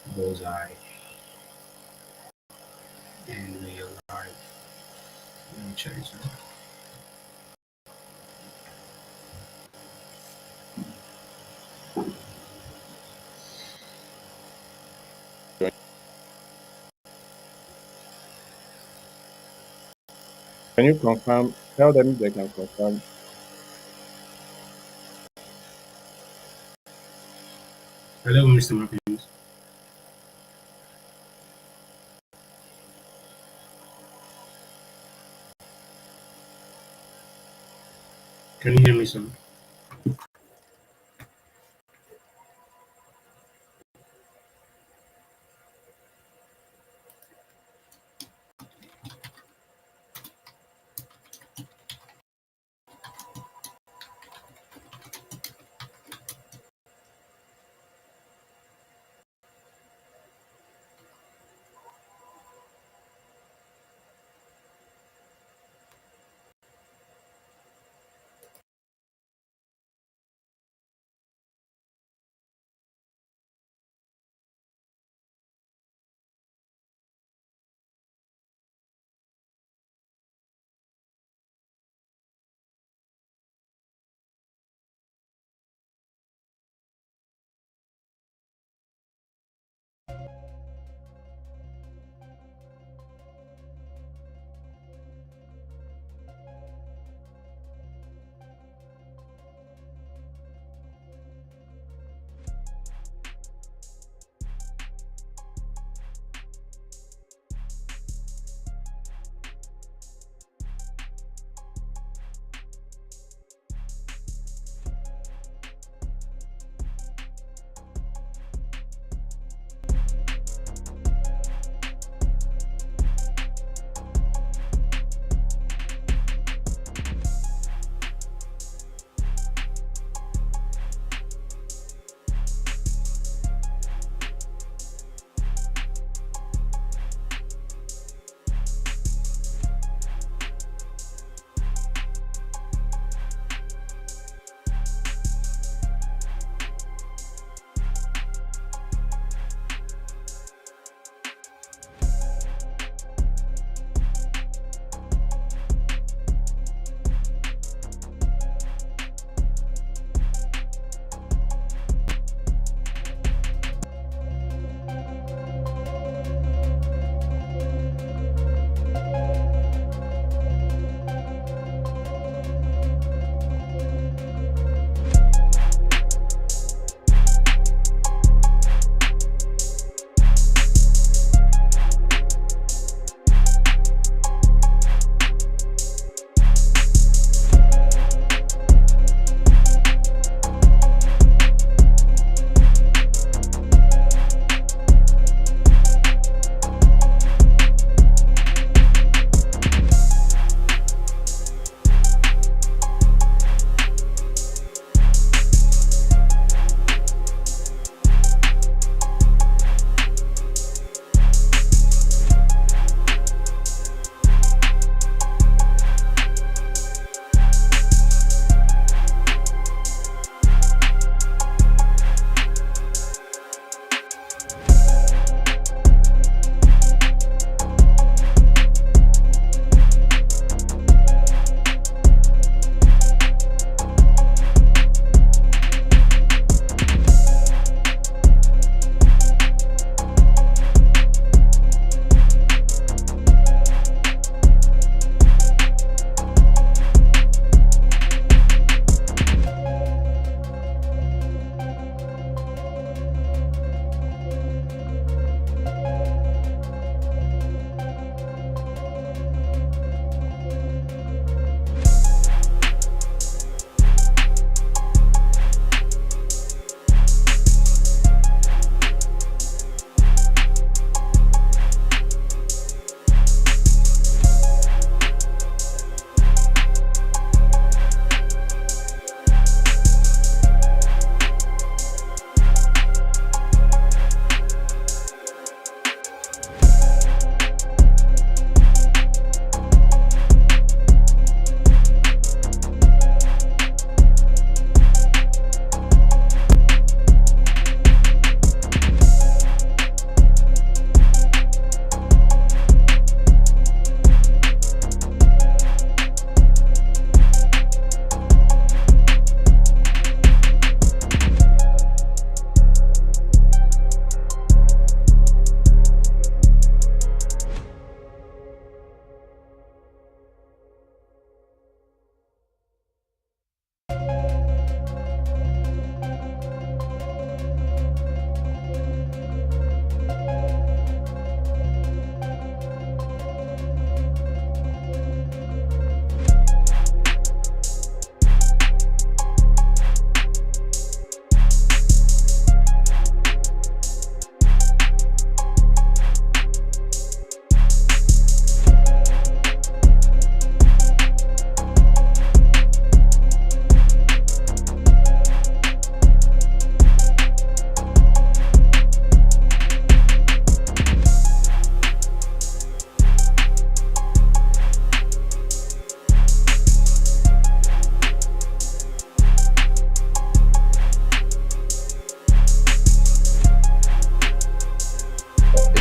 bullseye in real life. Let me check this out. Can you confirm? Tell them if they can confirm. Hello, Mr. Martins. Can you hear me, sir?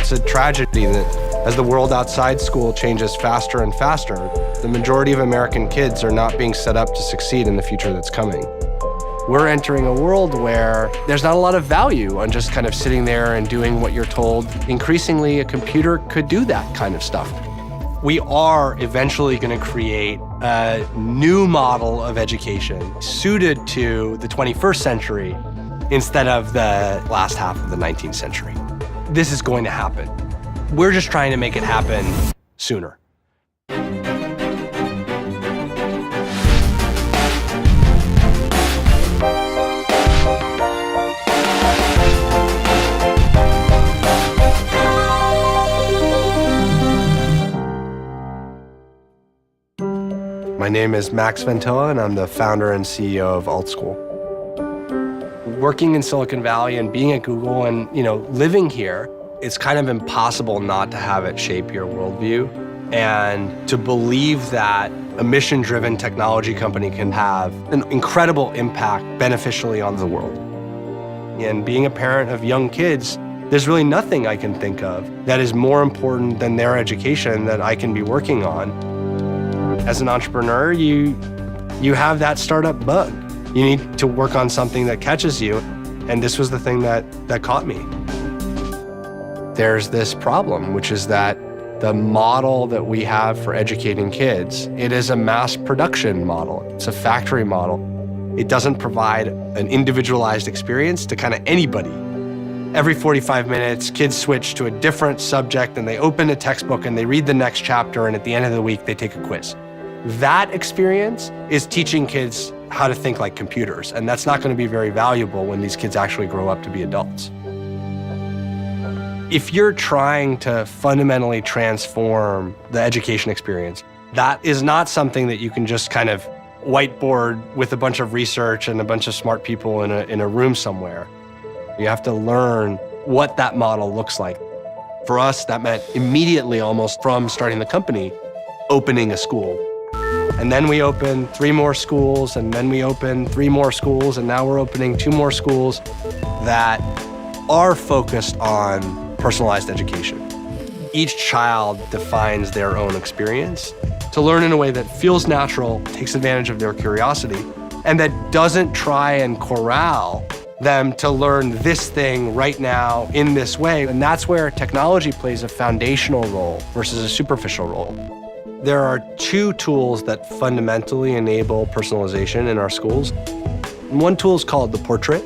It's a tragedy that as the world outside school changes faster and faster, the majority of American kids are not being set up to succeed in the future that's coming. We're entering a world where there's not a lot of value on just kind of sitting there and doing what you're told. Increasingly, a computer could do that kind of stuff. We are eventually going to create a new model of education suited to the 21st century instead of the last half of the 19th century. This is going to happen. We're just trying to make it happen sooner. My name is Max Ventoa, and I'm the founder and CEO of AltSchool. Working in Silicon Valley and being at Google and living here, it's kind of impossible not to have it shape your worldview and to believe that a mission-driven technology company can have an incredible impact beneficially on the world. And being a parent of young kids, there's really nothing I can think of that is more important than their education that I can be working on. As an entrepreneur, you have that startup bug. You need to work on something that catches you, and this was the thing that caught me. There's this problem, which is that the model that we have for educating kids, it is a mass production model. It's a factory model. It doesn't provide an individualized experience to kind of anybody. Every 45 minutes, kids switch to a different subject and they open a textbook and they read the next chapter, and at the end of the week, they take a quiz. That experience is teaching kids how to think like computers, and that's not going to be very valuable when these kids actually grow up to be adults. If you're trying to fundamentally transform the education experience, that is not something that you can just kind of whiteboard with a bunch of research and a bunch of smart people in a room somewhere. You have to learn what that model looks like. For us, that meant immediately, almost from starting the company, opening a school. And then we opened 3 more schools, and then we opened 3 more schools, and now we're opening 2 more schools that are focused on personalized education. Each child defines their own experience to learn in a way that feels natural, takes advantage of their curiosity, and that doesn't try and corral them to learn this thing right now in this way. And that's where technology plays a foundational role versus a superficial role. There are 2 tools that fundamentally enable personalization in our schools. One tool is called the portrait.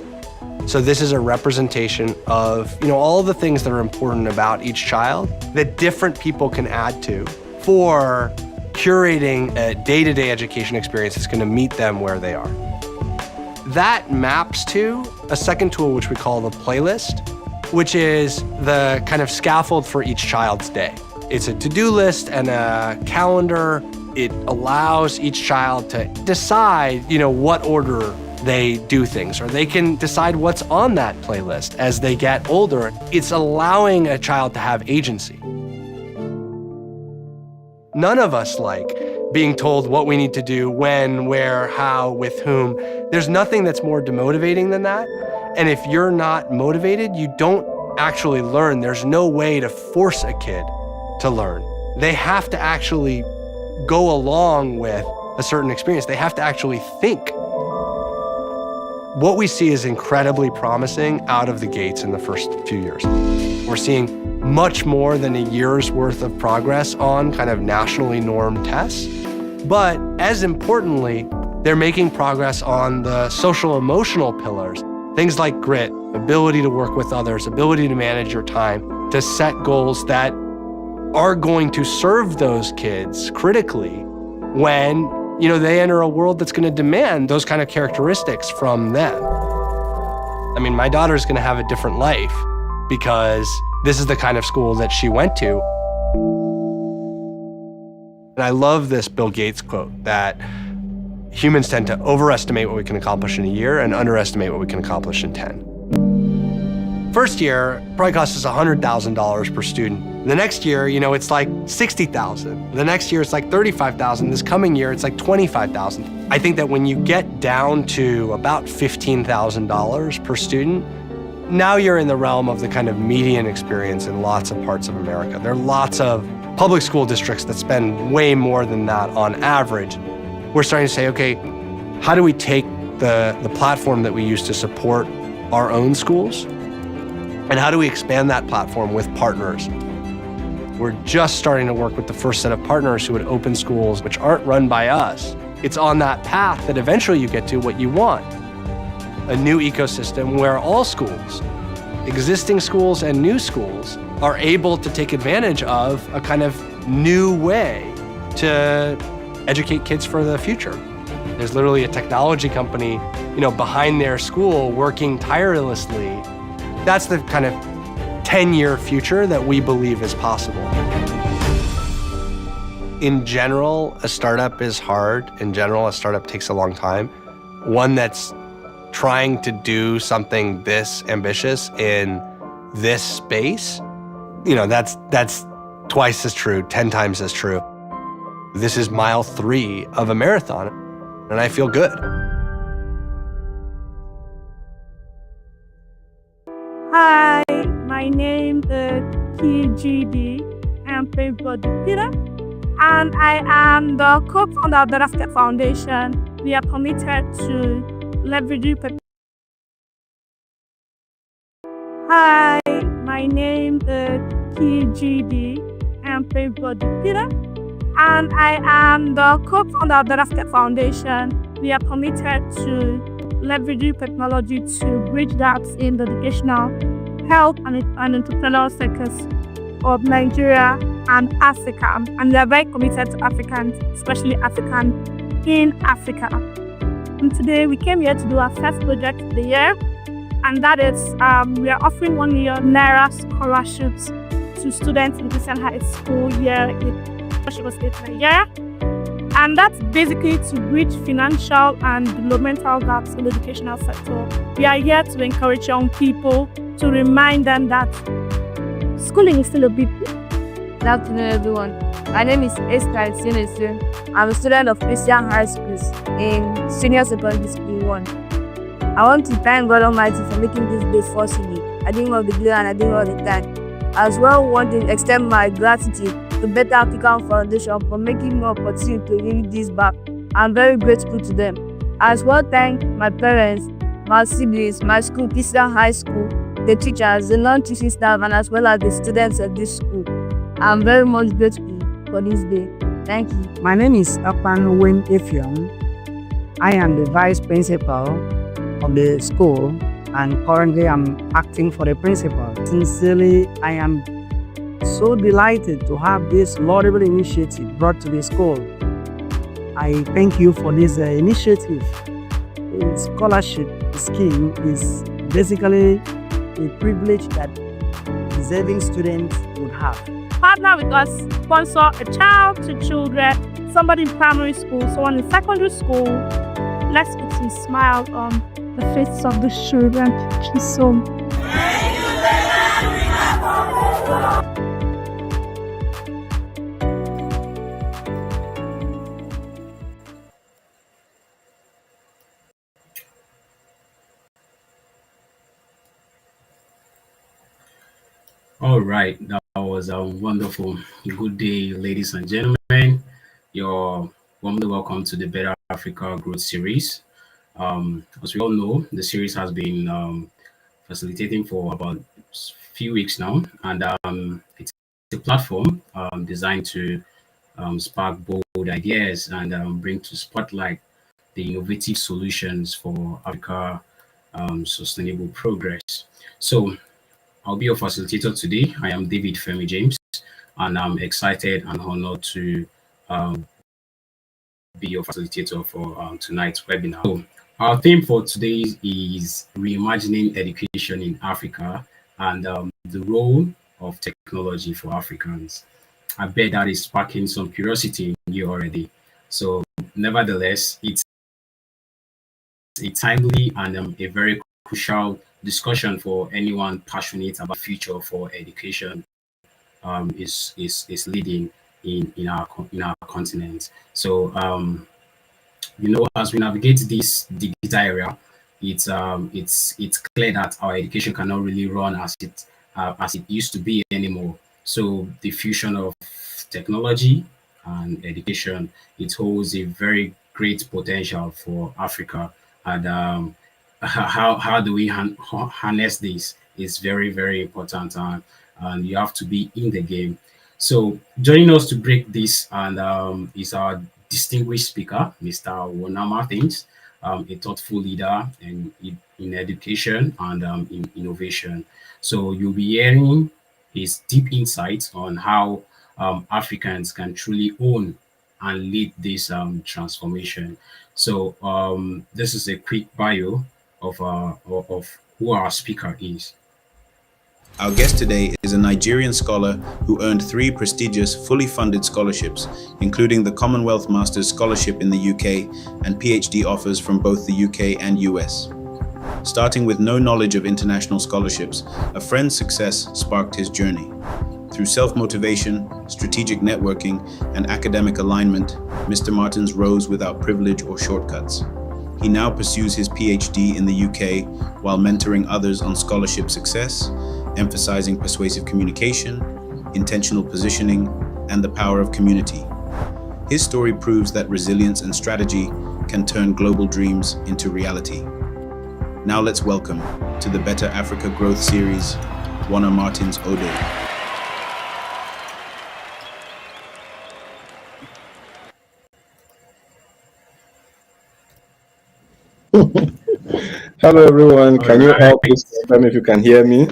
So this is a representation of all the things that are important about each child that different people can add to for curating a day-to-day education experience that's going to meet them where they are. That maps to a second tool, which we call the playlist, which is the kind of scaffold for each child's day. It's a to-do list and a calendar. It allows each child to decide, what order they do things, or they can decide what's on that playlist as they get older. It's allowing a child to have agency. None of us like being told what we need to do, when, where, how, with whom. There's nothing that's more demotivating than that. And if you're not motivated, you don't actually learn. There's no way to force a kid to learn. They have to actually go along with a certain experience. They have to actually think. What we see is incredibly promising out of the gates in the first few years. We're seeing much more than a year's worth of progress on kind of nationally normed tests. But as importantly, they're making progress on the social emotional pillars. Things like grit, ability to work with others, ability to manage your time, to set goals that are going to serve those kids critically when they enter a world that's going to demand those kind of characteristics from them. I mean, my daughter's going to have a different life because this is the kind of school that she went to. And I love this Bill Gates quote that humans tend to overestimate what we can accomplish in a year and underestimate what we can accomplish in 10. First year probably costs us $100,000 per student. The next year, it's like $60,000. The next year, it's like $35,000. This coming year, it's like $25,000. I think that when you get down to about $15,000 per student, Now you're in the realm of the kind of median experience in lots of parts of America. There are lots of public school districts that spend way more than that on average. We're starting to say, okay, how do we take the platform that we use to support our own schools, and how do we expand that platform with partners? We're just starting to work with the first set of partners who would open schools which aren't run by us. It's on that path that eventually you get to what you want. A new ecosystem where all schools, existing schools and new schools, are able to take advantage of a kind of new way to educate kids for the future. There's literally a technology company, behind their school working tirelessly. That's the kind of 10-year future that we believe is possible. In general, a startup is hard. In general, a startup takes a long time. One that's trying to do something this ambitious in this space, that's twice as true, 10 times as true. This is mile 3 of a marathon, and I feel good. Hi, my name is KGD. I'm Favored Peter, and I am the co-founder of the Basket Foundation. We are committed to leveraging technology. Hi, my name is KGD. I'm Favored Peter, and I am the co-founder of the Basket Foundation. We are committed to leveraging technology to bridge gaps in the educational, health, and entrepreneurial sectors of Nigeria and Africa. And we are very committed to Africans, especially African in Africa. And today we came here to do our first project of the year, and that is we are offering 1 million naira scholarships to students in Christian high school year in Nigeria. And that's basically to bridge financial and developmental gaps in the educational sector. We are here to encourage young people, to remind them that schooling is still a big deal. Good afternoon, everyone. My name is Esther Sinesu. I'm a student of Christian High Schools in Senior Secondary School 1. I want to thank God Almighty for making this day possible. I didn't want the glory and I didn't want the time. I as well want to extend my gratitude to Better African Foundation for making me opportunity to give this back. I'm very grateful to them. I as well thank my parents, my siblings, my school, Christian High School, the teachers, the non-teaching staff, and as well as the students of this school. I'm very much grateful for this day. Thank you. My name is Akpan Wayne Effiong. I am the vice principal of the school and currently I'm acting for the principal. Sincerely, I am so delighted to have this laudable initiative brought to the school. I thank you for this initiative. The scholarship scheme is basically a privilege that deserving students would have. Partner with us, sponsor a child to children, somebody in primary school, someone in secondary school. Let's put some smile on the faces of the children. Thank you so much. All right, that was a wonderful. Good day, ladies and gentlemen. You're warmly welcome to the Better Africa Growth Series. As we all know, the series has been facilitating for about a few weeks now, and it's a platform designed to spark bold ideas and bring to spotlight the innovative solutions for Africa sustainable progress. So I'll be your facilitator today. I am David Femi James, and I'm excited and honored to be your facilitator for tonight's webinar. So, our theme for today is reimagining education in Africa and the role of technology for Africans. I bet that is sparking some curiosity in you already. So, nevertheless, it's a timely and a very crucial discussion for anyone passionate about the future for education is leading in our continent. So as we navigate this digital era, it's clear that our education cannot really run as it used to be anymore. So the fusion of technology and education, it holds a very great potential for Africa. And how do we harness this is very, very important. And you have to be in the game. So joining us to break this and is our distinguished speaker, Mr. Wonah Martins, a thoughtful leader in education and in innovation. So you'll be hearing his deep insights on how Africans can truly own and lead this transformation. So this is a quick bio of who our speaker is. Our guest today is a Nigerian scholar who earned 3 prestigious, fully funded scholarships, including the Commonwealth Masters Scholarship in the UK and PhD offers from both the UK and US. Starting with no knowledge of international scholarships, a friend's success sparked his journey. Through self-motivation, strategic networking, and academic alignment, Mr. Martins rose without privilege or shortcuts. He now pursues his PhD in the UK while mentoring others on scholarship success, emphasizing persuasive communication, intentional positioning, and the power of community. His story proves that resilience and strategy can turn global dreams into reality. Now let's welcome to the Better Africa Growth Series, Wonah Martins Odey. Hello, everyone. All Can you right. all please confirm if you can hear me?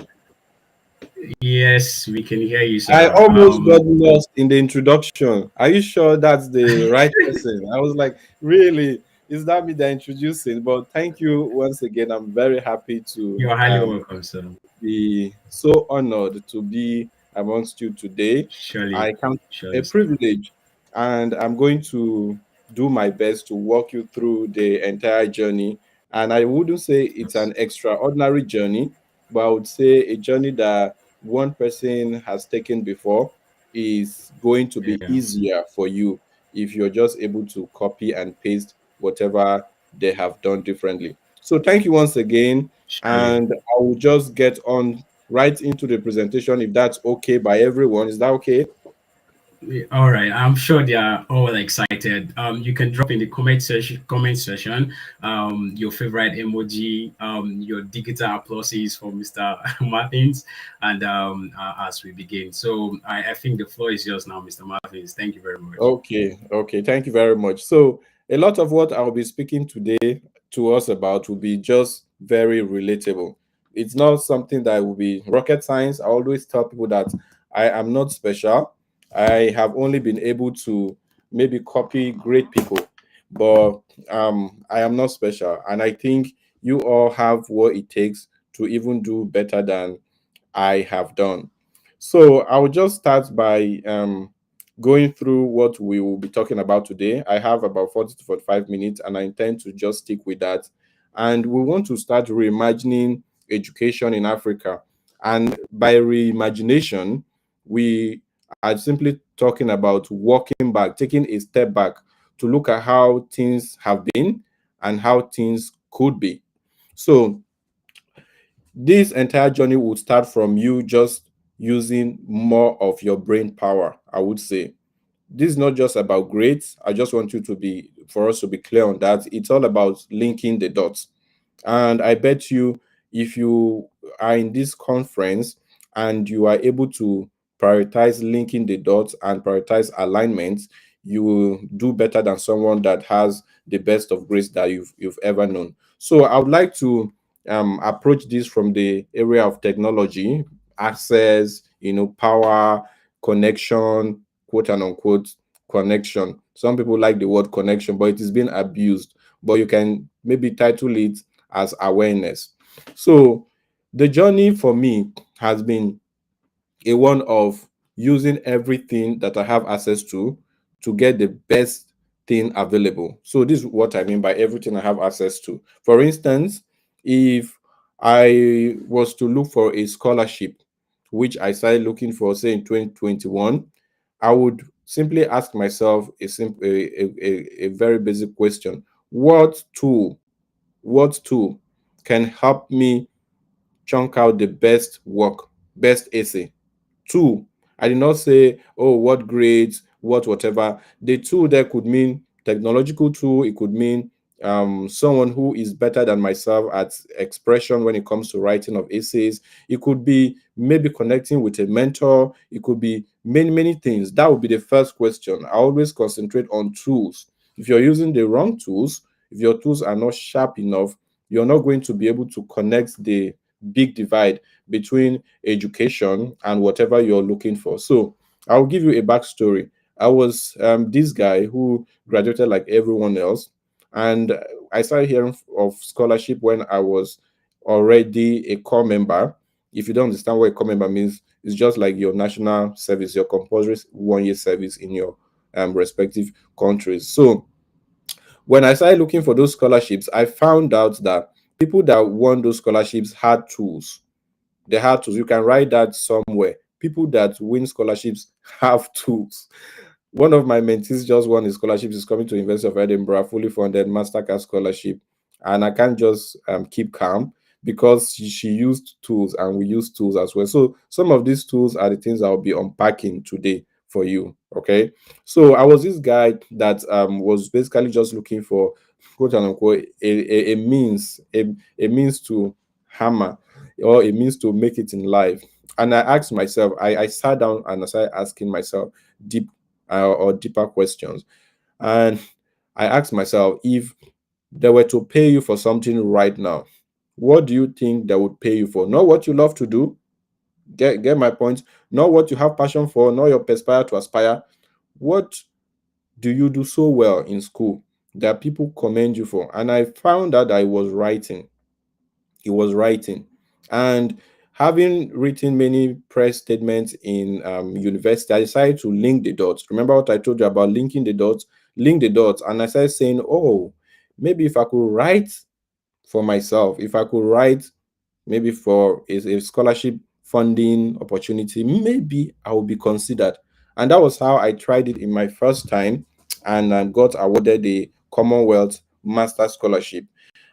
Yes, we can hear you, I sir. almost got lost in the introduction. Are you sure that's the right person? I was like, really? Is that me they're introducing? But thank you once again. I'm very happy to You're highly welcome, sir. be so honored to be amongst you today. Surely, I count a surely, sir. privilege, and I'm going to do my best to walk you through the entire journey. And I wouldn't say it's an extraordinary journey, but I would say a journey that one person has taken before is going to be Yeah, easier for you if you're just able to copy and paste whatever they have done differently. So, thank you once again, surely. and I will just get on right into the presentation if that's okay by everyone. Is that okay? All right, I'm sure they are all excited. You can drop in the comment section, your favorite emoji, your digital applauses for Mr. Martins, and as we begin. So I think the floor is yours now, Mr. Martins. Thank you very much. Okay, okay. Thank you very much. So, a lot of what I'll be speaking today to us about will be just very relatable. It's not something that will be rocket science. I always tell people that I am not special. I have only been able to maybe copy great people, but I am not special. And I think you all have what it takes to even do better than I have done. So I will just start by going through what we will be talking about today. I have about 40 to 45 minutes, and I intend to just stick with that. And we want to start reimagining education in Africa. And by reimagination, we are simply talking about walking back, taking a step back to look at how things have been and how things could be. So this entire journey would start from you just using more of your brain power, I would say. This is not just about grades. I just want you to be, for us to be clear on that. It's all about linking the dots. And I bet you, if you are in this conference and you are able to prioritize linking the dots and prioritize alignments, you will do better than someone that has the best of grades that you've ever known. So I would like to approach this from the area of technology, access, power, connection, quote and unquote connection. Some people like the word connection, but it is being abused. But you can maybe title it as awareness. So the journey for me has been a one of using everything that I have access to get the best thing available. So this is what I mean by everything I have access to. For instance, if I was to look for a scholarship, which I started looking for, say in 2021, I would simply ask myself a very basic question: what tool? What tool can help me chunk out the best work, best essay. Tool. I did not say, oh, what grades, what whatever. The tool there could mean technological tool. It could mean someone who is better than myself at expression when it comes to writing of essays. It could be maybe connecting with a mentor. It could be many, many things. That would be the first question. I always concentrate on tools. If you're using the wrong tools, if your tools are not sharp enough, you're not going to be able to connect the big divide between education and whatever you're looking for. So I'll give you a backstory. I was this guy who graduated like everyone else, and I started hearing of scholarship when I was already a core member. If you don't understand what a core member means, it's just like your national service, your compulsory 1 year service in your respective countries. So when I started looking for those scholarships, I found out that people that won those scholarships had tools. They had tools. You can write that somewhere. People that win scholarships have tools. One of my mentees just won his scholarship. Is coming to University of Edinburgh, fully funded Mastercard scholarship, and I can't just keep calm because she used tools and we use tools as well. So some of these tools are the things I'll be unpacking today for you. Okay, so I was this guy that was basically just looking for quote unquote a means a means to hammer or a means to make it in life. And I asked myself, I sat down and I started asking myself deep or deeper questions. And I asked myself, if they were to pay you for something right now, what do you think they would pay you for? Not what you love to do. Get my point. Not what you have passion for, not your perspire to aspire. What do you do so well in school that people commend you for? And I found out that I was writing. He was writing. And having written many press statements in university, I decided to link the dots. Remember what I told you about linking the dots? Link the dots. And I started saying, oh, maybe if I could write for myself, if I could write maybe for a scholarship funding opportunity, maybe I will be considered. And that was how I tried it in my first time and got awarded the Commonwealth Master Scholarship.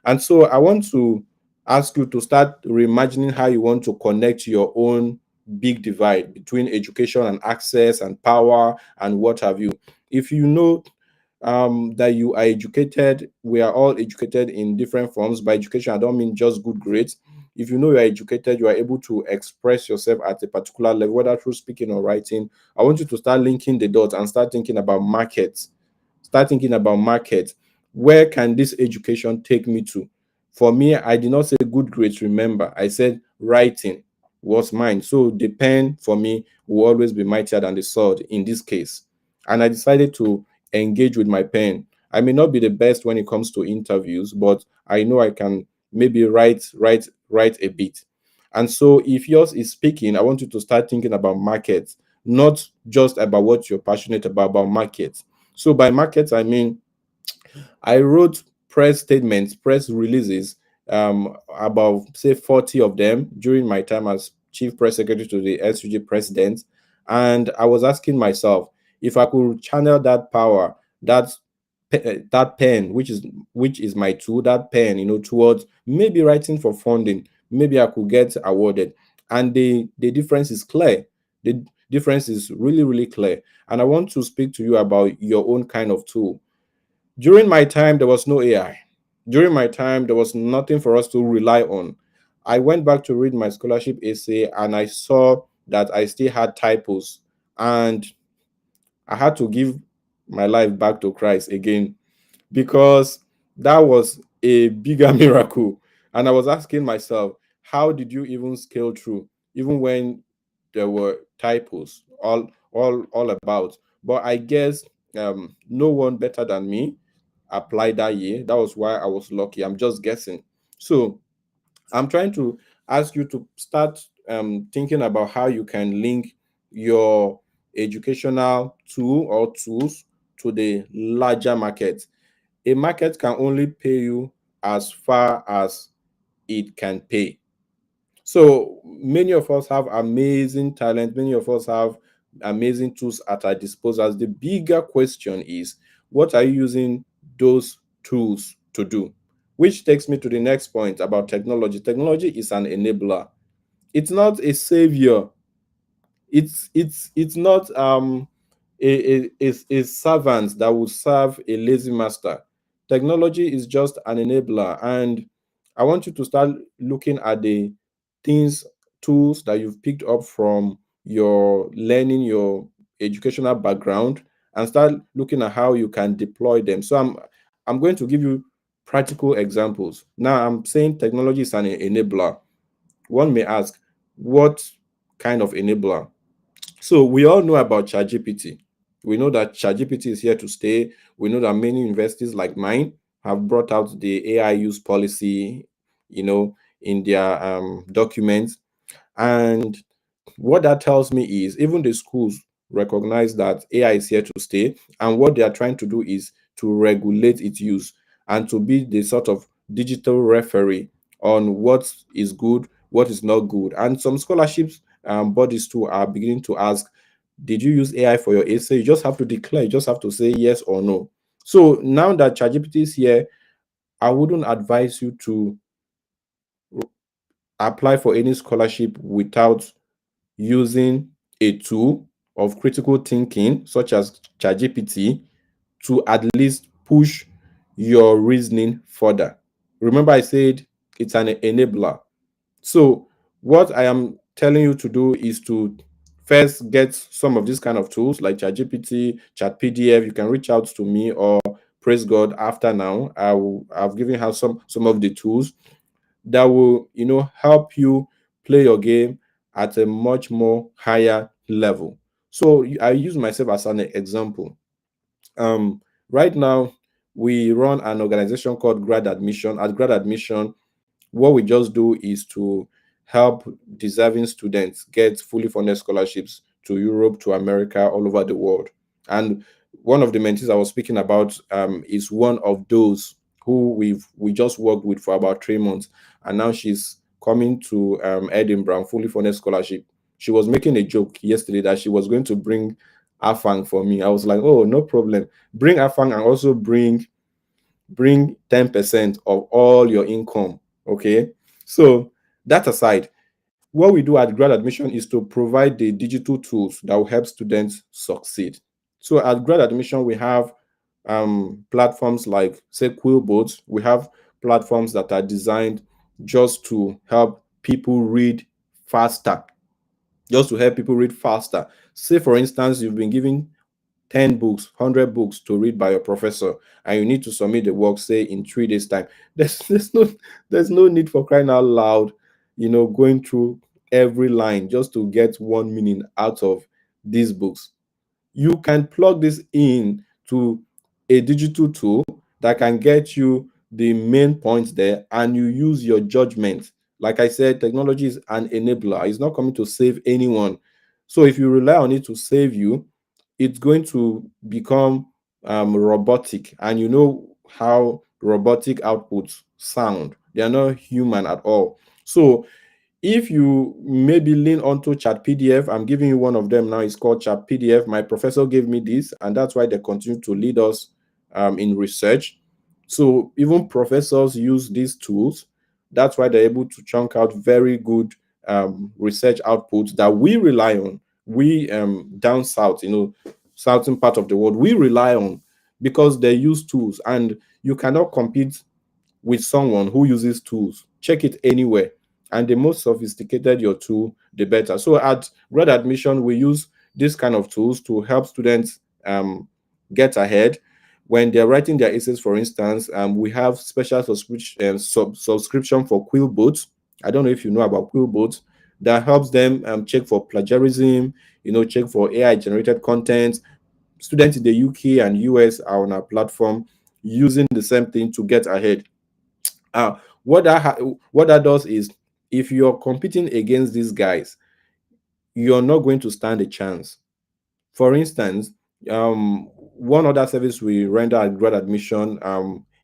And so I want to ask you to start reimagining how you want to connect your own big divide between education and access and power and what have you. If you know that you are educated, we are all educated in different forms. By education, I don't mean just good grades. If you know you are educated, you are able to express yourself at a particular level, whether through speaking or writing. I want you to start linking the dots and start thinking about markets. Start thinking about markets. Where can this education take me to? For me, I did not say good grades, remember. I said writing was mine. So the pen for me will always be mightier than the sword in this case. And I decided to engage with my pen. I may not be the best when it comes to interviews, but I know I can maybe write a bit. And so if yours is speaking, I want you to start thinking about markets, not just about what you're passionate about markets. So by markets, I mean I wrote press statements, press releases, about say 40 of them during my time as chief press secretary to the SUG president. And I was asking myself if I could channel that power, that pen, which is my tool, that pen, towards maybe writing for funding, maybe I could get awarded. And the difference is clear. The difference is really, really clear. And I want to speak to you about your own kind of tool. During my time, there was no AI. During my time, there was nothing for us to rely on. I went back to read my scholarship essay and I saw that I still had typos. And I had to give my life back to Christ again because that was a bigger miracle. And I was asking myself, how did you even scale through, even when there were typos all about? But I guess no one better than me applied that year. That was why I was lucky. I'm just guessing. So I'm trying to ask you to start thinking about how you can link your educational tool or tools to the larger market. A market can only pay you as far as it can pay. So many of us have amazing talent, many of us have amazing tools at our disposal. The bigger question is, what are you using those tools to do? which takes me to the next point about technology. Technology is an enabler. It's not a savior. It's not a servant that will serve a lazy master. Technology is just an enabler, and I want you to start looking at the things, tools that you've picked up from your learning, your educational background, and start looking at how you can deploy them. So I'm going to give you practical examples. Now I'm saying technology is an enabler. One may ask, what kind of enabler? So we all know about ChatGPT. We know that ChatGPT is here to stay. We know that many universities like mine have brought out the AI use policy, in their documents. And what that tells me is even the schools recognize that AI is here to stay. And what they are trying to do is to regulate its use and to be the sort of digital referee on what is good, what is not good. And some scholarships bodies too are beginning to ask, did you use AI for your essay? You just have to declare, you just have to say yes or no. So now that ChatGPT is here, I wouldn't advise you to apply for any scholarship without using a tool of critical thinking, such as ChatGPT, to at least push your reasoning further. Remember, I said it's an enabler. So, what I am telling you to do is to first get some of these kind of tools like ChatGPT, ChatPDF. You can reach out to me, or praise God, after now I've given her some of the tools that will help you play your game at a much more higher level. So I use myself as an example. Right now we run an organization called Grad Admission. At Grad Admission, what we just do is to help deserving students get fully funded scholarships to Europe, to America, all over the world. And one of the mentees I was speaking about is one of those who we just worked with for about 3 months, and now she's coming to Edinburgh, fully funded scholarship. She was making a joke yesterday that she was going to bring Afang for me. I was like, oh, no problem. Bring Afang, and also bring 10% of all your income. Okay. So that aside, what we do at Grad Admission is to provide the digital tools that will help students succeed. So at Grad Admission, we have platforms like, say, Quillbots. We have platforms that are designed just to help people read faster, just to help people read faster. Say, for instance, you've been given 10 books, 100 books to read by your professor, and you need to submit the work, say, in 3 days' time. There's no need for crying out loud, going through every line just to get one meaning out of these books. You can plug this in to a digital tool that can get you the main points there, and you use your judgment. Like I said, technology is an enabler. It's not coming to save anyone. So if you rely on it to save you, it's going to become robotic. And you know how robotic outputs sound. They are not human at all. So if you maybe lean onto Chat PDF, I'm giving you one of them now. It's called Chat PDF. My professor gave me this, and that's why they continue to lead us in research. So even professors use these tools. That's why they're able to chunk out very good research outputs that we rely on. We down south, southern part of the world, we rely on because they use tools, and you cannot compete with someone who uses tools. Check it anywhere. And the more sophisticated your tool, the better. So at Grad Admission, we use this kind of tools to help students get ahead. When they're writing their essays, for instance, we have special subscription for Quillbots. I don't know if you know about Quillbots. That helps them check for plagiarism, check for AI generated content. Students in the UK and US are on our platform using the same thing to get ahead. What that does is, if you're competing against these guys, you're not going to stand a chance. For instance, one other service we render at Grad Admission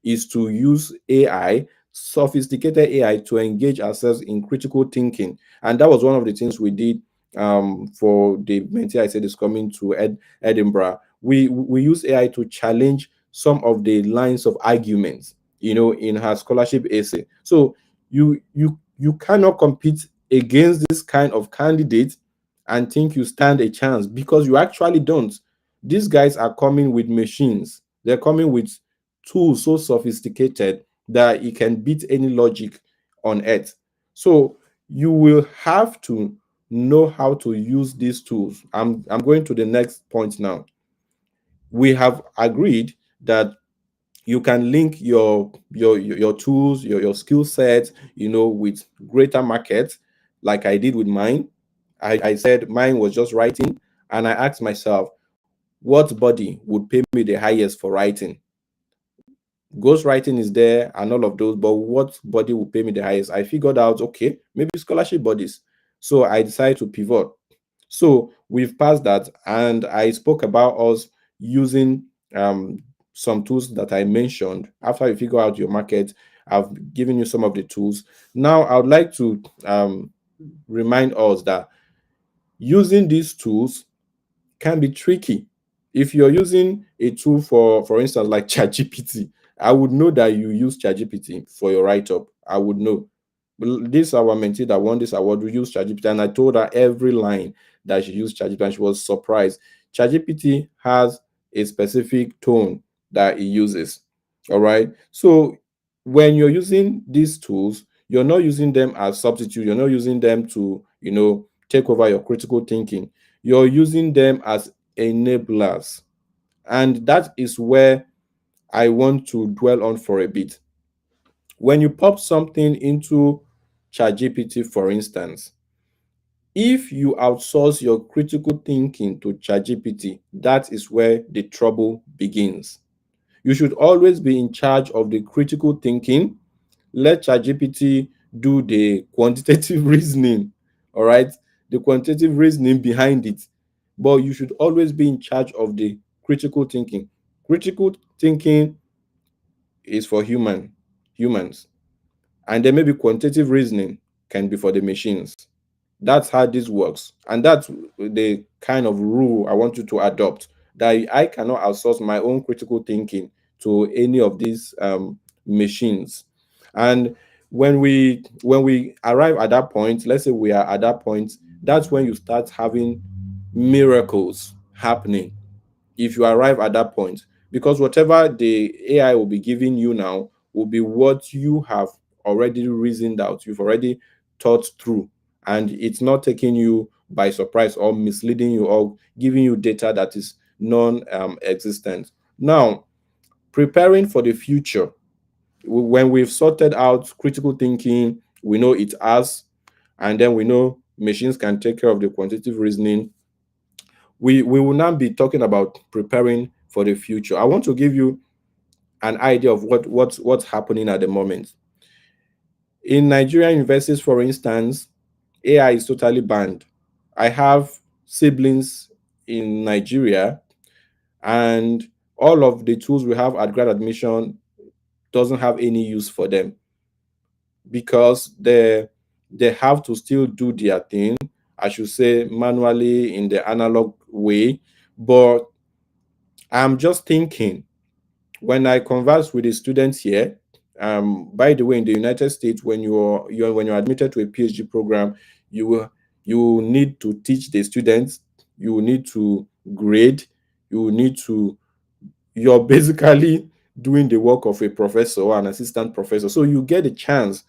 is to use AI, sophisticated AI, to engage ourselves in critical thinking. And that was one of the things we did for the mentee I said is coming to Edinburgh. We use AI to challenge some of the lines of arguments. in her scholarship essay. So you cannot compete against this kind of candidate and think you stand a chance, because you actually don't. These guys are coming with machines. They're coming with tools so sophisticated that it can beat any logic on earth. So you will have to know how to use these tools. I'm going to the next point now. We have agreed that you can link your tools, your skill set, with greater markets, like I did with mine. I said mine was just writing, and I asked myself, what body would pay me the highest for writing? Ghostwriting is there and all of those, but what body will pay me the highest? I figured out, okay, maybe scholarship bodies. So I decided to pivot. So we've passed that, and I spoke about us using some tools that I mentioned. After you figure out your market, I've given you some of the tools. Now I would like to remind us that using these tools can be tricky. If you're using a tool, for instance, like ChatGPT, I would know that you use ChatGPT for your write-up. I would know. Well, this our mentee that won this award, we use ChatGPT, and I told her every line that she used ChatGPT, and she was surprised. ChatGPT has a specific tone that it uses. All right. So when you're using these tools, you're not using them as substitute. You're not using them to, take over your critical thinking. You're using them as enablers. And that is where I want to dwell on for a bit. When you pop something into ChatGPT, for instance, if you outsource your critical thinking to ChatGPT, that is where the trouble begins. You should always be in charge of the critical thinking. Let ChatGPT do the quantitative reasoning, all right? The quantitative reasoning behind it. But you should always be in charge of the critical thinking. Critical thinking is for humans. And then maybe quantitative reasoning can be for the machines. That's how this works. And that's the kind of rule I want you to adopt, that I cannot outsource my own critical thinking to any of these machines. And when we arrive at that point, let's say we are at that point, that's when you start having miracles happening. If you arrive at that point, because whatever the AI will be giving you now will be what you have already reasoned out, you've already thought through, and it's not taking you by surprise or misleading you or giving you data that is non-existent. Now, preparing for the future, when we've sorted out critical thinking, we know it has, and then we know machines can take care of the quantitative reasoning. We will now be talking about preparing for the future. I want to give you an idea of what's happening at the moment. In Nigerian universities, for instance, AI is totally banned. I have siblings in Nigeria, and all of the tools we have at grad admission doesn't have any use for them, because they have to still do their thing, I should say, manually in the analog way. But I'm just thinking, when I converse with the students here, by the way, in the United States, when you're admitted to a PhD program, you need to teach the students, you need to grade, you need to you're basically doing the work of a professor or an assistant professor. So you get a chance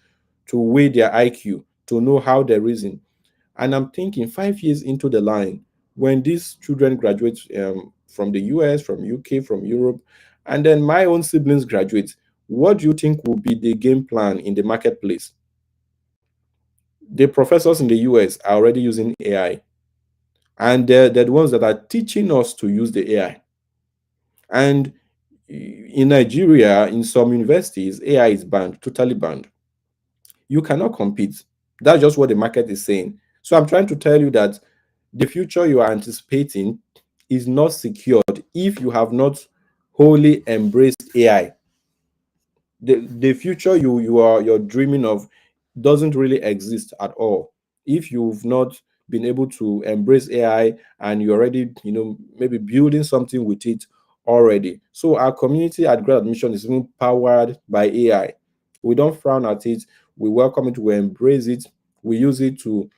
to weigh their IQ, to know how they reason. And I'm thinking 5 years into the line, when these children graduate from the US, from UK, from Europe, and then my own siblings graduate, what do you think will be the game plan in the marketplace? The professors in the US are already using AI, and they're the ones that are teaching us to use the AI. And in Nigeria, in some universities, AI is banned, totally banned. You cannot compete. That's just what the market is saying. So I'm trying to tell you that the future you are anticipating is not secured if you have not wholly embraced AI. The future you're dreaming of doesn't really exist at all if you've not been able to embrace AI, and you're already maybe building something with it, already. So our community at grad admission is even powered by AI. We don't frown at it. We welcome it. We embrace it. We use it to,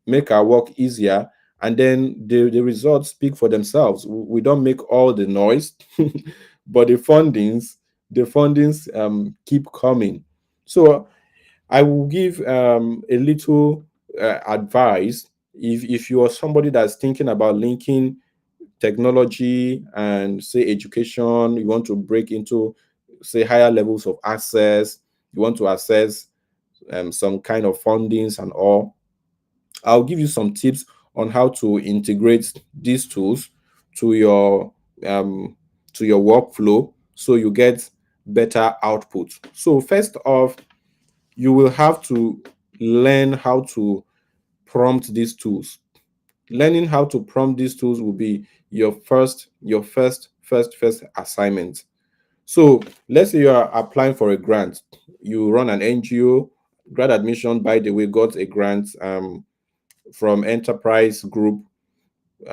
make our work easier. And then the results speak for themselves. We don't make all the noise, but the fundings keep coming. So I will give a little advice. If you are somebody that's thinking about linking technology and say education, you want to break into say higher levels of access, you want to access some kind of fundings and all, I'll give you some tips on how to integrate these tools to your um, to your workflow so you get better output. So first off, you will have to learn how to prompt these tools. Learning how to prompt these tools will be your first assignment. So let's say you are applying for a grant. You run an NGO. Grad admission, by the way, got a grant from Enterprise Group.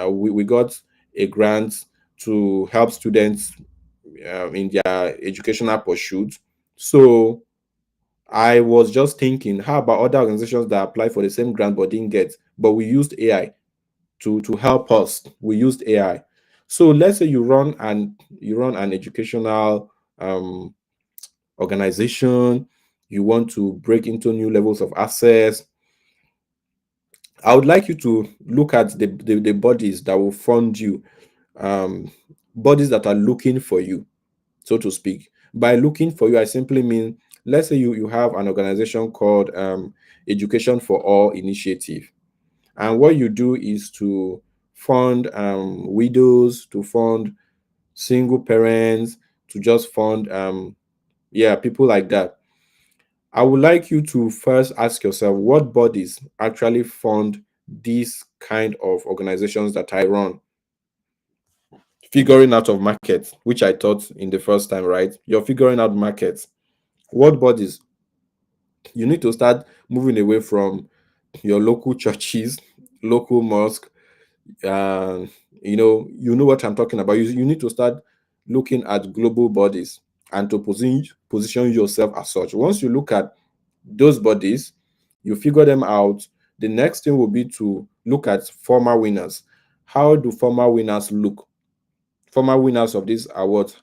We got a grant to help students in their educational pursuit. So I was just thinking, how about other organizations that applied for the same grant but didn't get, but we used AI to help us. We used AI. So let's say you run an educational organization. You want to break into new levels of access. I would like you to look at the bodies that will fund you, um, bodies that are looking for you, so to speak. By looking for you, I simply mean, let's say you have an organization called Education for All Initiative. And what you do is to fund widows, to fund single parents, to just fund people like that. I would like you to first ask yourself what bodies actually fund these kind of organizations that I run. Figuring out of markets, which I taught in the first time, right? You're figuring out markets. What bodies? You need to start moving away from your local churches, local mosque. uh, you know what I'm talking about. You need to start looking at global bodies and to position yourself as such. Once you look at those bodies, you figure them out. The next thing will be to look at former winners. How do former winners look? Former winners of these awards,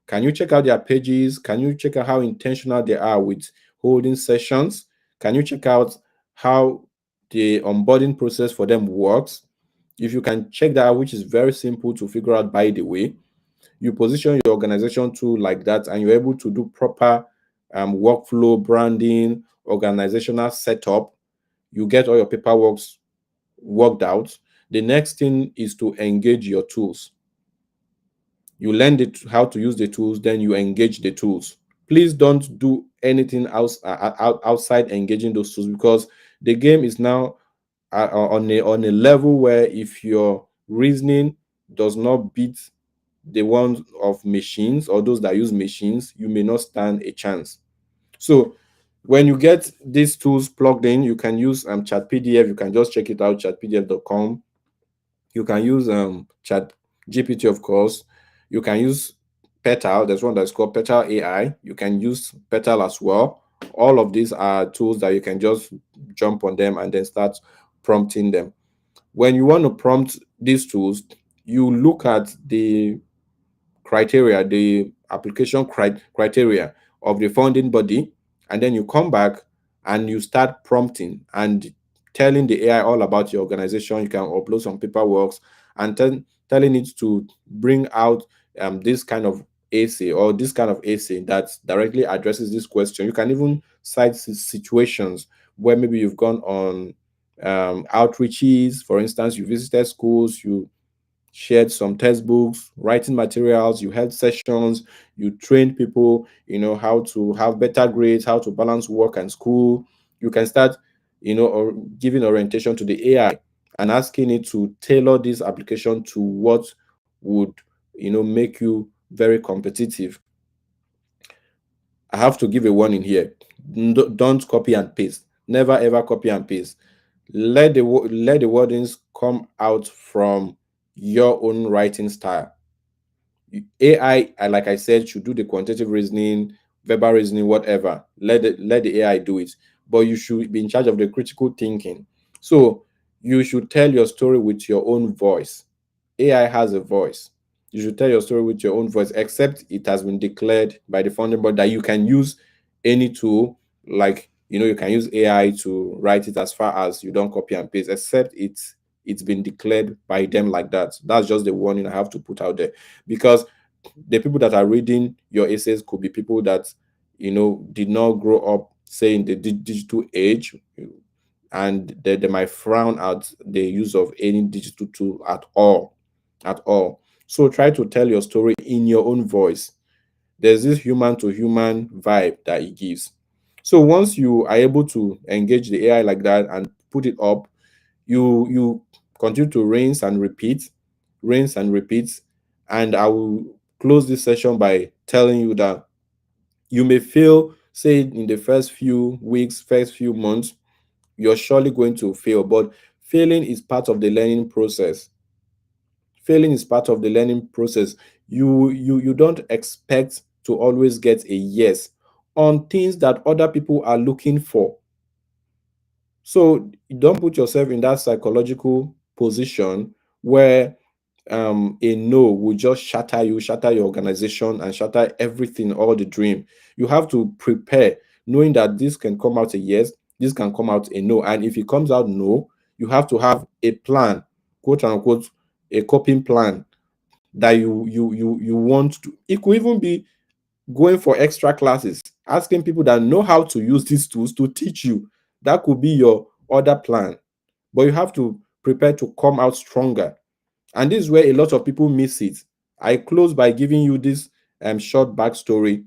can you check out their pages? Can you check out how intentional they are with holding sessions? Can you check out how the onboarding process for them works? If you can check that out, which is very simple to figure out, by the way, you position your organization to like that, and you're able to do proper workflow, branding, organizational setup. You get all your paperwork worked out. The next thing is to engage your tools. You learn how to use the tools, then you engage the tools. Please don't do anything else outside engaging those tools, because the game is now on a level where if your reasoning does not beat the ones of machines or those that use machines, you may not stand a chance. So when you get these tools plugged in, you can use chat pdf. You can just check it out, chatpdf.com. You can use chat gpt, of course. You can use petal. There's one that's called petal AI. You can use petal as well. All of these are tools that you can just jump on them and then start prompting them. When you want to prompt these tools, you look at the criteria, the application criteria of the funding body, and then you come back and you start prompting and telling the AI all about your organization. You can upload some paperwork and telling it to bring out this kind of essay or this kind of essay that directly addresses this question. You can even cite situations where maybe you've gone on outreaches. For instance, you visited schools, you shared some textbooks, writing materials, you held sessions, you trained people, how to have better grades, how to balance work and school. You can start, or giving orientation to the AI and asking it to tailor this application to what would, make you very competitive. I have to give a warning here. Don't copy and paste. Never ever copy and paste. Let the wordings come out from your own writing style. AI, like I said, should do the quantitative reasoning, verbal reasoning, whatever. Let the AI do it. But you should be in charge of the critical thinking. So you should tell your story with your own voice. AI has a voice. You should tell your story with your own voice, except it has been declared by the founding board that you can use any tool, like you can use AI to write it as far as you don't copy and paste, except it's been declared by them like that. That's just the warning I have to put out there, because the people that are reading your essays could be people that did not grow up, say, in the digital age, and they might frown at the use of any digital tool at all. So try to tell your story in your own voice. There's this human to human vibe that it gives. So once you are able to engage the AI like that and put it up, you continue to rinse and repeat. And I will close this session by telling you that you may fail, say, in the first few weeks, first few months. You're surely going to fail, but failing is part of the learning process. Failing is part of the learning process. You don't expect to always get a yes on things that other people are looking for. So don't put yourself in that psychological position where a no will just shatter you, shatter your organization, and shatter everything, all the dream. You have to prepare, knowing that this can come out a yes, this can come out a no. And if it comes out no, you have to have a plan, quote unquote, a coping plan that you want to. It could even be going for extra classes, asking people that know how to use these tools to teach you. That could be your other plan. But you have to prepare to come out stronger. And this is where a lot of people miss it. I close by giving you this short backstory.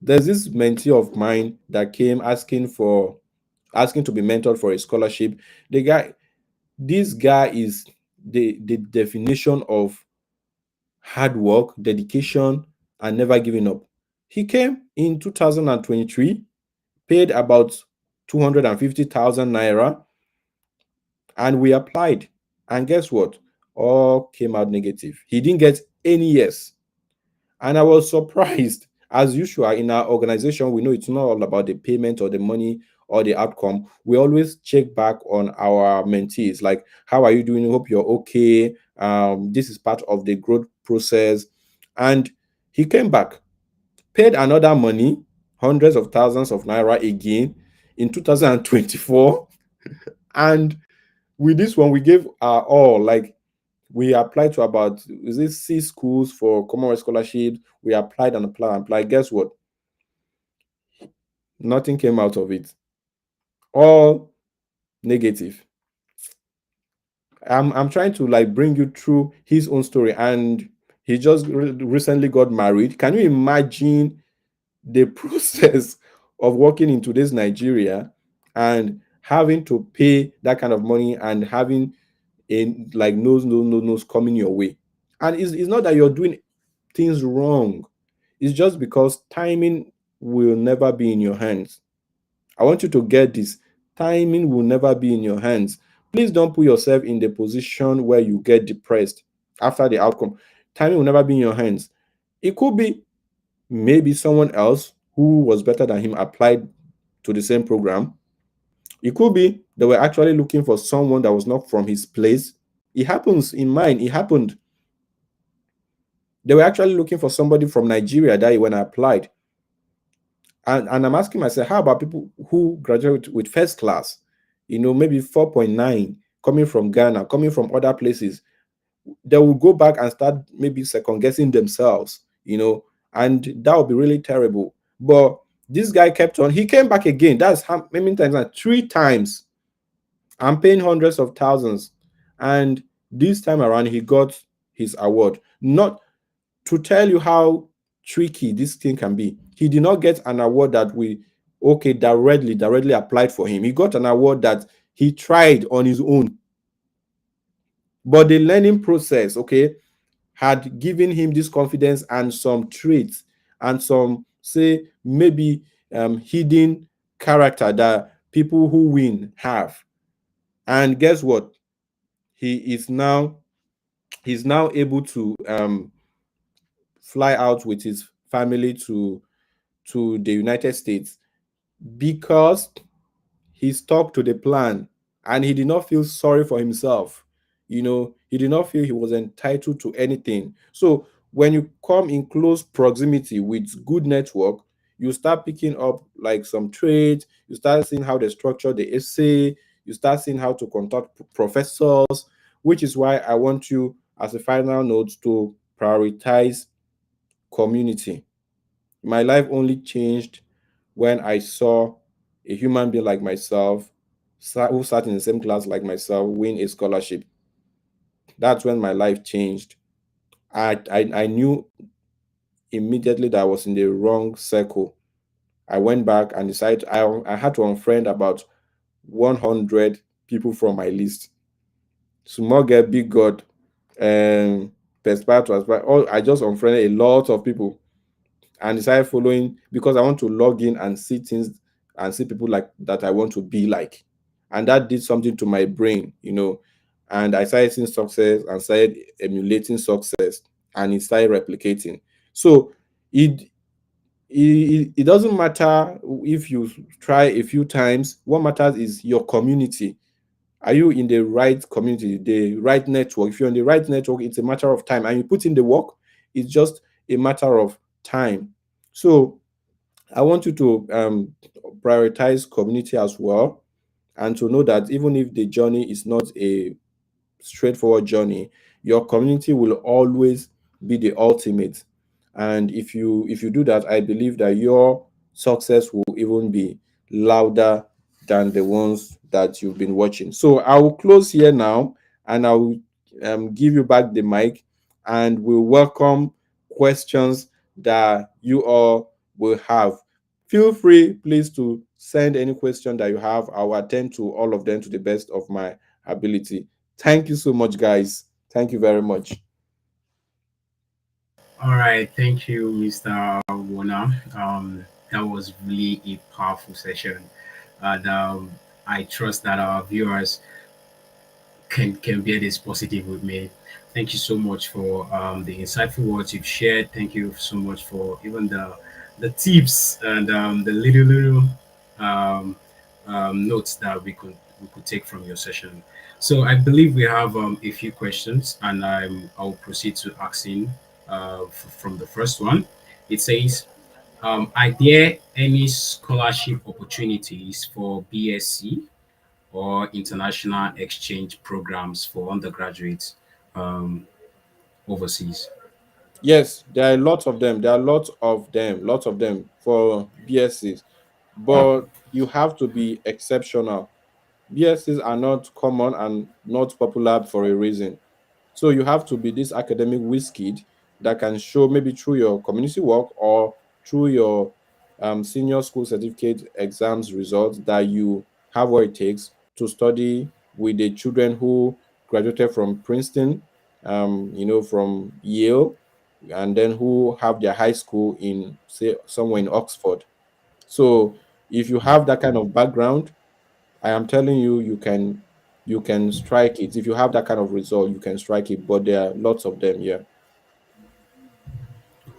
There's this mentee of mine that came asking to be mentored for a scholarship. This guy is the definition of hard work, dedication, and never giving up. He came in 2023, paid about 250,000 naira, and we applied. And guess what? All came out negative. He didn't get any yes. And I was surprised. As usual, in our organization, we know it's not all about the payment or the money or the outcome. We always check back on our mentees, like, how are you doing? Hope you're okay. This is part of the growth process. And he came back, paid another money, hundreds of thousands of naira again in 2024. And with this one, we gave our all. Like, we applied to about, is it 6 schools for Commonwealth scholarship? We applied and applied and applied. Guess what? Nothing came out of it. All negative. I'm trying to like bring you through his own story, and he just recently got married. Can you imagine the process of working in today's Nigeria and having to pay that kind of money and having like no's coming your way? And it's not that you're doing things wrong. It's just because timing will never be in your hands. I want you to get this. Timing will never be in your hands. Please don't put yourself in the position where you get depressed after the outcome. Timing will never be in your hands. It could be maybe someone else who was better than him applied to the same program. It could be they were actually looking for someone that was not from his place. It happens in mine. It happened. They were actually looking for somebody from Nigeria that when I applied. And I'm asking myself, how about people who graduate with first class, maybe 4.9, coming from Ghana, coming from other places? They will go back and start maybe second guessing themselves, and that would be really terrible. But this guy kept on. He came back again. That's how many times? 3 times. I'm paying hundreds of thousands. And this time around, he got his award. Not to tell you how tricky this thing can be. He did not get an award that directly applied for him. He got an award that he tried on his own. But the learning process, had given him this confidence and some traits and some, say, maybe hidden character that people who win have. And guess what? He's now able to fly out with his family to the United States because he stuck to the plan and he did not feel sorry for himself. He did not feel he was entitled to anything. So when you come in close proximity with good network, you start picking up like some trades, you start seeing how they structure the essay, you start seeing how to contact professors, which is why I want you, as a final note, to prioritize community. My life only changed when I saw a human being like myself, who sat in the same class like myself, win a scholarship. That's when my life changed. I knew immediately that I was in the wrong circle. I went back and decided I had to unfriend about 100 people from my list. Small girl, big God, and perspire. All I just unfriended a lot of people and decided following because I want to log in and see things and see people like that I want to be like. And that did something to my brain. And I started seeing success and started emulating success and it started replicating. So it it doesn't matter if you try a few times. What matters is your community. Are you in the right community, the right network? If you're in the right network, it's a matter of time. And you put in the work, it's just a matter of time. So I want you to prioritize community as well, and to know that even if the journey is not a straightforward journey, your community will always be the ultimate. And if you do that, I believe that your success will even be louder than the ones that you've been watching. So I will close here now, and I will give you back the mic, and we'll welcome questions that you all will have. Feel free, please, to send any question that you have. I'll attend to all of them to the best of my ability. Thank you so much, guys. Thank you very much. All right, thank you, Mr. Wonah. That was really a powerful session, and I trust that our viewers can bear this positive with me. Thank you so much for the insightful words you've shared. Thank you so much for even the tips and the little um, notes that we could take from your session. So I believe we have a few questions, and I'll proceed to asking from the first one. It says, are there any scholarship opportunities for BSc or international exchange programs for undergraduates um, overseas? Yes, there are lots of them. There are lots of them for BScs, but you have to be exceptional. BScs are not common and not popular for a reason. So you have to be this academic whiz kid that can show, maybe through your community work or through your senior school certificate exams results, that you have what it takes to study with the children who graduated from Princeton, from Yale, and then who have their high school in, say, somewhere in Oxford. So if you have that kind of background, I am telling you, you can strike it. If you have that kind of result, you can strike it. But there are lots of them. Yeah.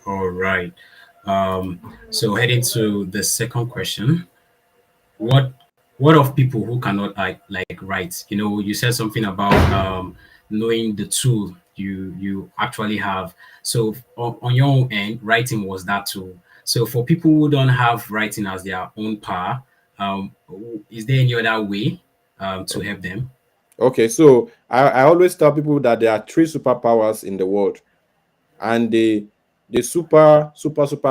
All right. Um, so heading to the second question, what what of people who cannot like write? You said something about knowing the tool you actually have. So on your own end, writing was that tool. So for people who don't have writing as their own power, is there any other way to help them? Okay. So I always tell people that there are three superpowers in the world, and the super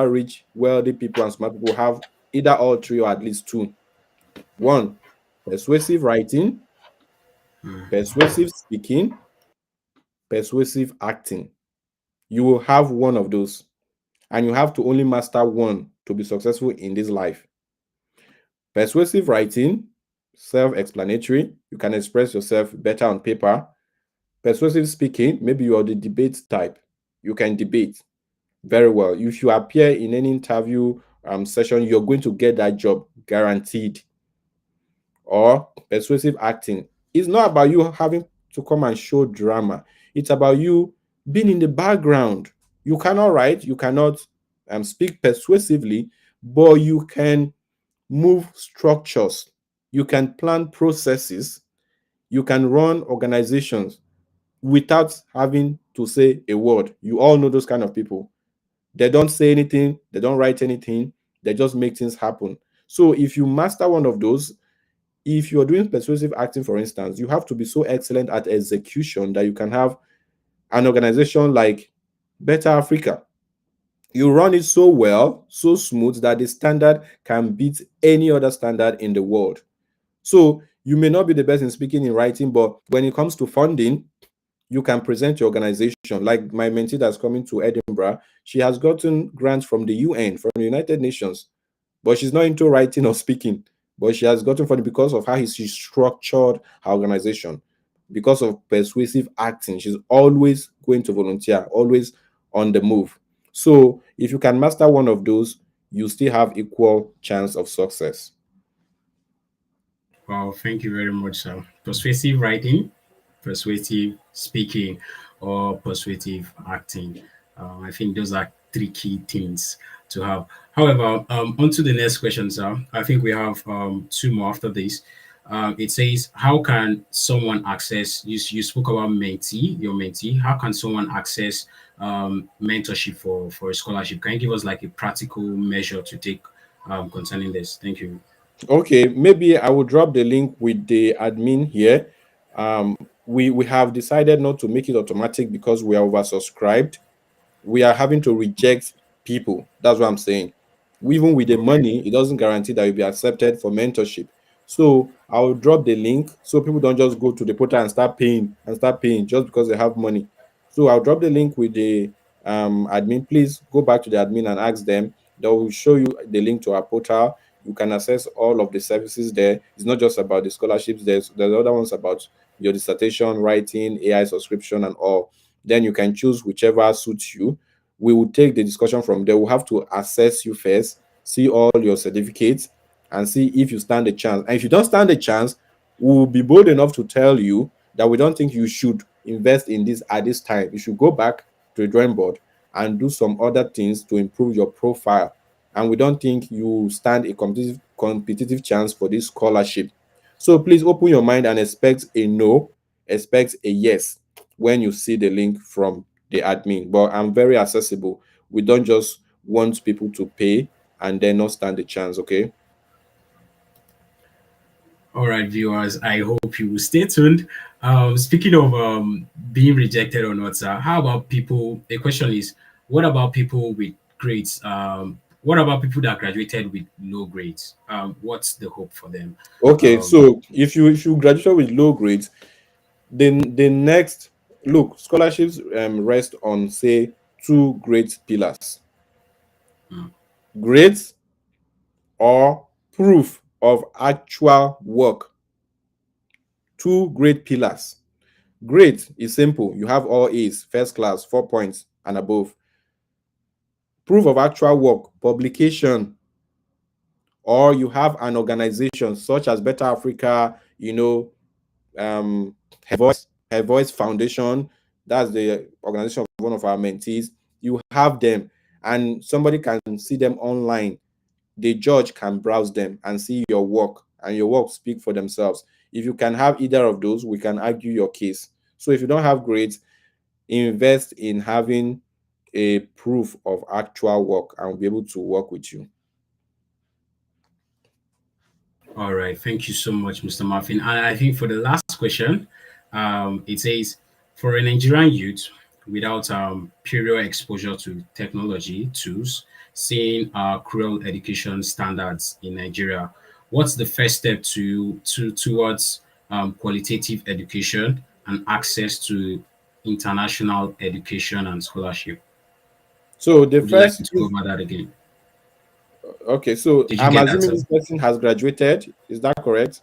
rich, wealthy people and smart people have either all three or at least two. One, persuasive writing, persuasive speaking, persuasive acting. You will have one of those, and you have to only master one to be successful in this life. Persuasive writing, self explanatory. You can express yourself better on paper. Persuasive speaking, maybe you are the debate type. You can debate very well. If you appear in any interview session, you're going to get that job guaranteed. Or persuasive acting. It's not about you having to come and show drama, it's about you being in the background. You cannot write, you cannot speak persuasively, but you can move structures, you can plan processes, you can run organizations without having to say a word. You all know those kind of people. They don't say anything, they don't write anything, they just make things happen. So if you master one of those, if you're doing persuasive acting, for instance, you have to be so excellent at execution that you can have an organization like Better Africa. You run it so well, so smooth that the standard can beat any other standard in the world. So you may not be the best in speaking and writing, but when it comes to funding, you can present your organization. Like my mentee that's coming to Edinburgh, she has gotten grants from the UN, from the United Nations, but she's not into writing or speaking. But she has gotten funding because of how she structured her organization, because of persuasive acting. She's always going to volunteer, always on the move. So if you can master one of those, you still have equal chance of success. Well, thank you very much, sir. Persuasive writing, persuasive speaking, or persuasive acting. I think those are three key things to have. However, on to the next question, sir. I think we have two more after this. It says, how can someone access, you spoke about mentee, your mentee, how can someone access mentorship for a scholarship? Can you give us like a practical measure to take concerning this? Thank you. Okay, maybe I will drop the link with the admin here. We have decided not to make it automatic because we are oversubscribed. We are having to reject people. That's what I'm saying. Even with the Okay. money, it doesn't guarantee that you'll be accepted for mentorship. So I'll drop the link so people don't just go to the portal and start paying just because they have money. So I'll drop the link with the admin. Please go back to the admin and ask them. They will show you the link to our portal. You can access all of the services there. It's not just about the scholarships. There's other ones about your dissertation, writing, AI subscription, and all. Then you can choose whichever suits you. We will take the discussion from there. We'll have to assess you first, see all your certificates, and see if you stand a chance. And if you don't stand a chance, we'll be bold enough to tell you that we don't think you should invest in this at this time. You should go back to the drawing board and do some other things to improve your profile. And we don't think you stand a competitive chance for this scholarship. So please open your mind and expect a no, expect a yes when you see the link from the admin. But I'm very accessible. We don't just want people to pay and then not stand a chance, okay? All right, viewers, I hope you will stay tuned. Speaking of being rejected or not, sir, how about people? The question is, what about people with grades? What about people that graduated with low grades? What's the hope for them? Okay, Um, so if you graduate with low grades, then the next look, scholarships rest on say two great pillars: mm, grades or proof of actual work. Two great pillars. Grade is simple. You have all A's, first class, 4 points and above. Proof of actual work, publication, or you have an organization such as Better Africa, um, Her Voice Foundation. That's the organization of one of our mentees. You have them, and somebody can see them online. The judge can browse them and see your work, and your work speak for themselves. If you can have either of those, we can argue your case. So if you don't have grades, invest in having a proof of actual work and we'll be able to work with you. all right, thank you so much, Mr. Marvin. And I think for the last question, it says, for a Nigerian youth without prior exposure to technology tools, seeing cruel education standards in Nigeria, what's the first step towards qualitative education and access to international education and scholarship? So the Would you like first me to go over that again? okay, so Did you I'm get that, assuming sir? this person has graduated. Is that correct?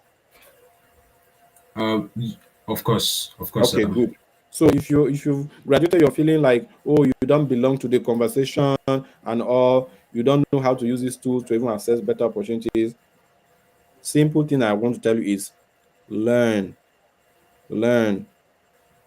Y- of course, Okay, good. So if you've graduated, you're feeling like, oh, you don't belong to the conversation and all, you don't know how to use these tools to even access better opportunities. Simple thing I want to tell you is learn, learn.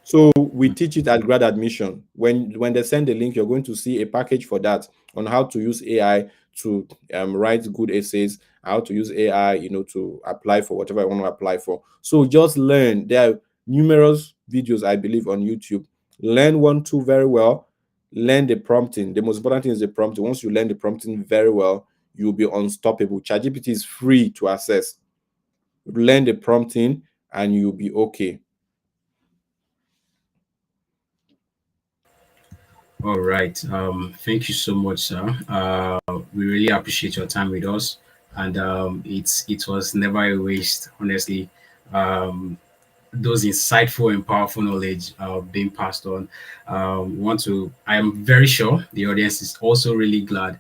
So we teach it at grad admission. When they send the link, you're going to see a package for that on how to use AI to write good essays, how to use AI, to apply for whatever I want to apply for. So just learn. There are numerous videos, I believe, on YouTube. Learn one, two very well. Learn the prompting. The most important thing is the prompting. Once you learn the prompting very well, you'll be unstoppable. ChatGPT is free to access. Learn the prompting and you'll be okay. All right. Thank you so much, sir. We really appreciate your time with us, and it was never a waste, honestly. Those insightful and powerful knowledge being passed on. Want to? I am very sure the audience is also really glad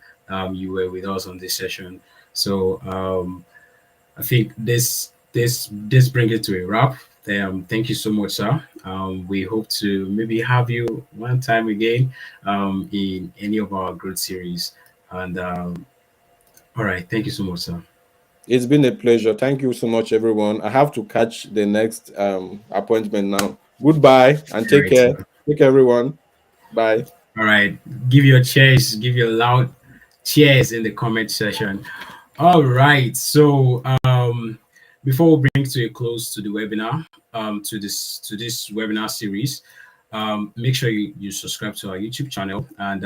you were with us on this session. So I think this brings it to a wrap. Thank you so much, sir. We hope to maybe have you one time again in any of our growth series. And all right, thank you so much, sir. It's been a pleasure. Thank you so much, everyone. I have to catch the next appointment now. Goodbye and All take right, care. sir. Take care, everyone. Bye. All right, give your cheers, give your loud cheers in the comment section. All right, so before we bring to a close to the webinar, to this webinar series, make sure you subscribe to our YouTube channel and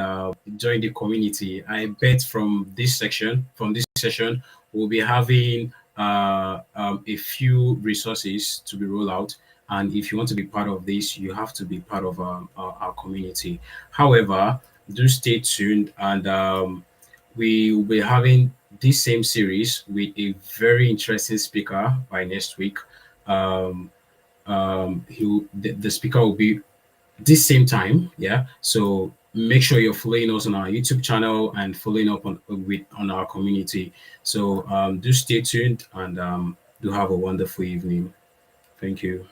join the community. I bet from this session, we'll be having a few resources to be rolled out. And if you want to be part of this, you have to be part of our community. However, do stay tuned, and we will be having this same series with a very interesting speaker by next week. Um, the speaker will be this same time, yeah. So make sure you're following us on our YouTube channel and following up on our community. So do stay tuned and do have a wonderful evening. Thank you.